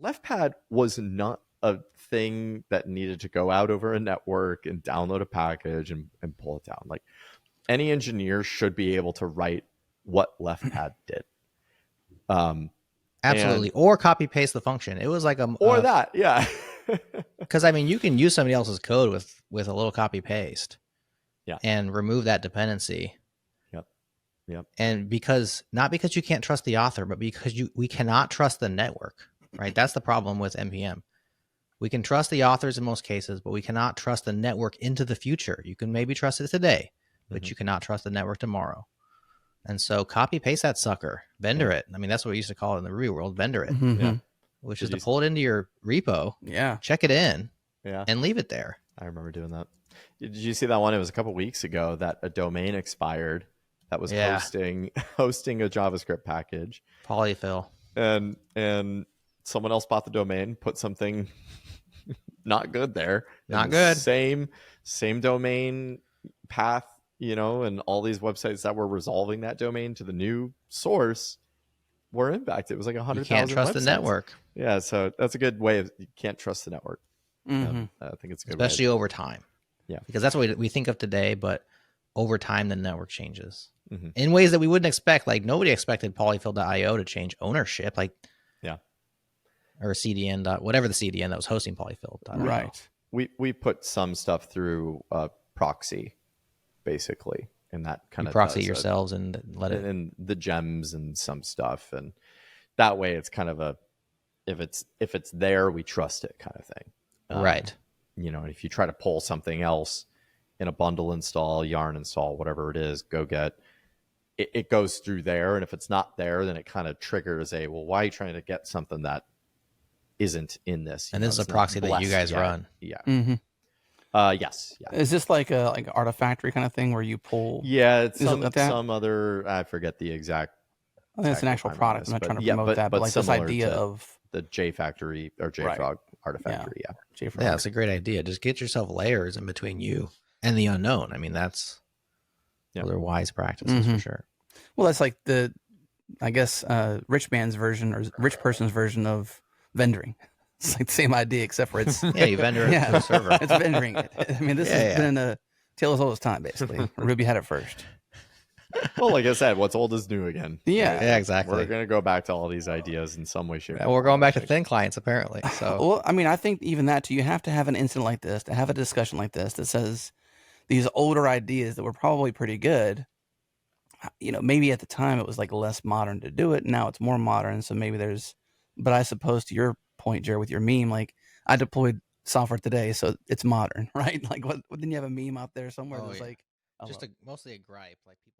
LeftPad was not a thing that needed to go out over a network and download a package and pull it down. Like any engineer should be able to write what LeftPad did. Absolutely. Or copy paste the function. It was like that. Yeah. Because I mean, you can use somebody else's code with a little copy paste. Yeah. And remove that dependency. Yep. And not because you can't trust the author, but because we cannot trust the network, right? That's the problem with NPM. We can trust the authors in most cases, but we cannot trust the network into the future. You can maybe trust it today, but you cannot trust the network tomorrow. And so copy paste that sucker, vendor it. I mean, that's what we used to call it in the Ruby world, vendor it, which is to pull it into your repo, check it in, and leave it there. I remember doing that. Did you see that one? It was a couple weeks ago that a domain expired that was hosting a JavaScript package. Polyfill. And someone else bought the domain, put something not good there. Not good. Same domain path, and all these websites that were resolving that domain to the new source were impacted. It was like 100,000. You can't trust the network. Yeah, so that's a good way of you can't trust the network. Mm-hmm. I think it's a good especially over time. Yeah, because that's what we think of today, but over time the network changes in ways that we wouldn't expect. Like nobody expected Polyfill.io to change ownership, or CDN whatever the CDN that was hosting Polyfill.io. Right. We put some stuff through proxy, basically, and that kind of proxy yourselves and let it and the gems and some stuff, and that way it's kind of if it's there, we trust it kind of thing, right? And if you try to pull something else in a bundle install, yarn install, whatever it is, go get it goes through there, and if it's not there, then it kind of triggers why are you trying to get something that isn't in this? And this is a proxy that you guys run. Yeah. Yes. Yeah. Is this like an Artifactory kind of thing where you pull? Yeah, it's some other. I forget the exact. I think it's an actual product. I'm not trying to promote that, but like this idea of the JFactory or JFrog Artifactory. Yeah. JFrog. Yeah, it's a great idea. Just get yourself layers in between you and the unknown. I mean, that's those are wise practices for sure. Well, that's like rich man's version or rich person's version of vendoring. It's like the same idea, except for it's you vendor it to the server. It's vendoring it. I mean, this has been a tale as old as time, basically. Ruby had it first. Well, like I said, what's old is new again. Yeah, exactly. We're going to go back to all these ideas in some way, shape, or form. We're going back to thin clients, apparently. So, well, I mean, I think even that too, you have to have an incident like this, to have a discussion like this that says these older ideas that were probably pretty good, maybe at the time it was like less modern to do it. Now it's more modern. So maybe but I suppose to your point, Jared, with your meme, like I deployed software today, so it's modern, right? Like, what didn't you have a meme out there somewhere? That's like just mostly a gripe, like people.